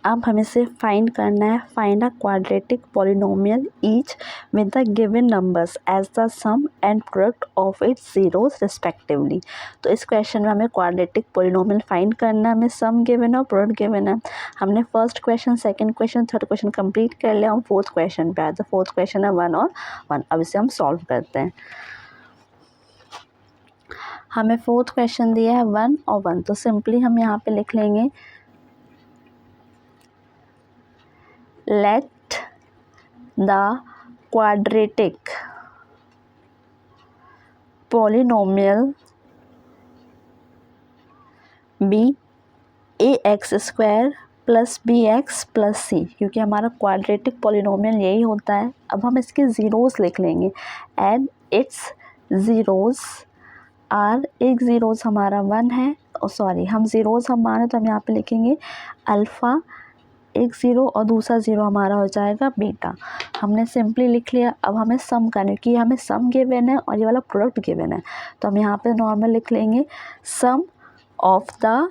अब हमें से फाइंड करना है, find a quadratic polynomial each with the given numbers as the sum and product of its zeros respectively. तो इस क्वेश्चन में हमें क्वाड्रेटिक पॉलिनोमियल फाइंड करना है, हमें सम गिवन है और प्रोडक्ट गिवन है। हमने first question, second question, third question complete कर लिया, हम फोर्थ क्वेश्चन पे आए। तो फोर्थ क्वेश्चन है 1 और 1। अब इसे हम सॉल्व करते हैं। हमें फोर्थ क्वेश्चन दिया है 1 और 1, तो सिंपली हम यहाँ पे लिख लेंगे let the quadratic polynomial be ax square plus B x plus C, क्योंकि हमारा क्वाड्रेटिक पॉलिनोमियल यही होता है। अब हम इसके ज़ीरोज़ लिख लेंगे एंड इट्स ज़ीरोज़ आर, एक ज़ीरोज़ हमारा 1 है, सॉरी हम ज़ीरोज़ हम माने तो हम यहाँ पे लिखेंगे अल्फ़ा, एक ज़ीरो और दूसरा ज़ीरो हमारा हो जाएगा बीटा। हमने सिंपली लिख लिया। अब हमें सम करना है कि हमें सम गिवन है और ये वाला प्रोडक्ट गिवन है, तो हम यहाँ पे नॉर्मल लिख लेंगे सम ऑफ द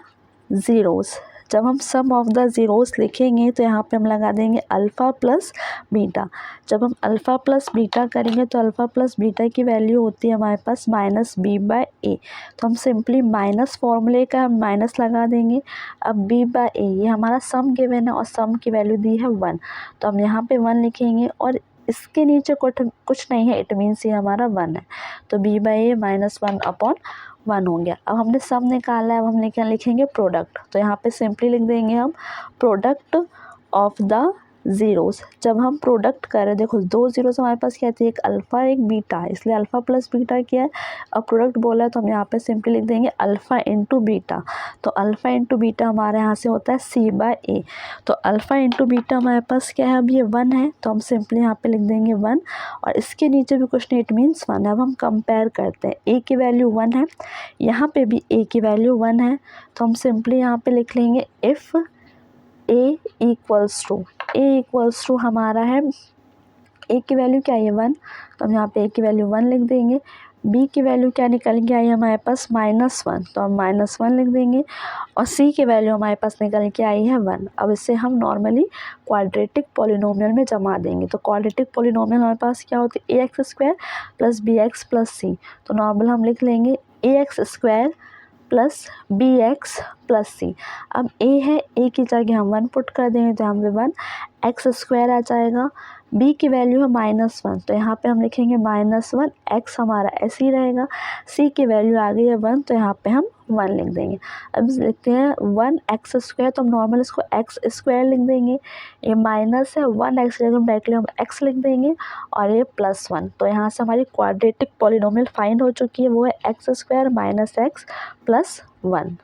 ज़ीरोज़। जब हम सम ऑफ द ज़ीरोज़ लिखेंगे तो यहाँ पे हम लगा देंगे अल्फ़ा प्लस बीटा। जब हम अल्फ़ा प्लस बीटा करेंगे तो अल्फ़ा प्लस बीटा की वैल्यू होती है हमारे पास -b/a, तो हम सिंपली माइनस फॉर्मूले का हम माइनस लगा देंगे। अब b/a ये हमारा सम गिवन है और सम की वैल्यू दी है 1, तो हम यहाँ पे 1 लिखेंगे और इसके नीचे कुछ नहीं है, इट मीन्स ये हमारा 1 है, तो b/a -1/1 हो गया। अब हमने सम निकाला है, अब हम लिखेंगे प्रोडक्ट, तो यहाँ पे सिंपली लिख देंगे हम प्रोडक्ट ऑफ द ज़ीरोज़। जब हम प्रोडक्ट करें, देखो दो ज़ीरोज़ हमारे पास क्या थी, एक अल्फ़ा एक बीटा, इसलिए अल्फ़ा प्लस बीटा किया है। अब प्रोडक्ट बोला है तो हम यहाँ पे सिंपली लिख देंगे अल्फ़ा इंटू बीटा, तो अल्फ़ा इंटू बीटा हमारे यहाँ से होता है c/a, तो अल्फ़ा इंटू बीटा हमारे पास क्या है, अब ये 1 है, तो हम सिंपली यहाँ पे लिख देंगे 1 और इसके नीचे भी कुछ नहीं, इट मीन्स 1 है। अब हम कंपेयर करते हैं, a की वैल्यू 1 है, यहाँ पे भी a की वैल्यू 1 है, तो हम सिंपली यहाँ पे लिख लेंगे इफ़ a इक्वल्स टू हमारा है, a की वैल्यू क्या है 1, तो हम यहाँ पे a की वैल्यू 1 लिख देंगे। b की वैल्यू क्या निकल के आई है हमारे पास -1, तो हम -1 लिख देंगे और c की वैल्यू हमारे पास निकल के आई है 1। अब इसे हम नॉर्मली क्वाड्रेटिक पॉलिनोमियल में जमा देंगे, तो क्वाड्रेटिक पॉलिनोमियल हमारे पास क्या होती है ax square plus bx plus c, तो नॉर्मल हम लिख लेंगे ax square plus B x plus c. अब a है, a की जगह हम 1 पुट कर देंगे तो यहाँ पे 1 एक्स स्क्वायर आ जाएगा। b की वैल्यू है -1, तो यहाँ पे हम लिखेंगे -1 x हमारा ऐसे ही रहेगा। c की वैल्यू आ गई है 1, तो यहाँ पे हम 1 लिख देंगे। अब लिखते हैं 1 एक्स स्क्वायर, तो हम नॉर्मल इसको एक्स स्क्वायर लिख देंगे। ये माइनस है, 1 एक्स जगह हम डायरेक्टली हम एक्स लिख देंगे और ये +1, तो यहाँ से हमारी क्वाड्रेटिक पॉलिनोमियल फाइंड हो चुकी है, वो है एक्स स्क्वायर -x +1।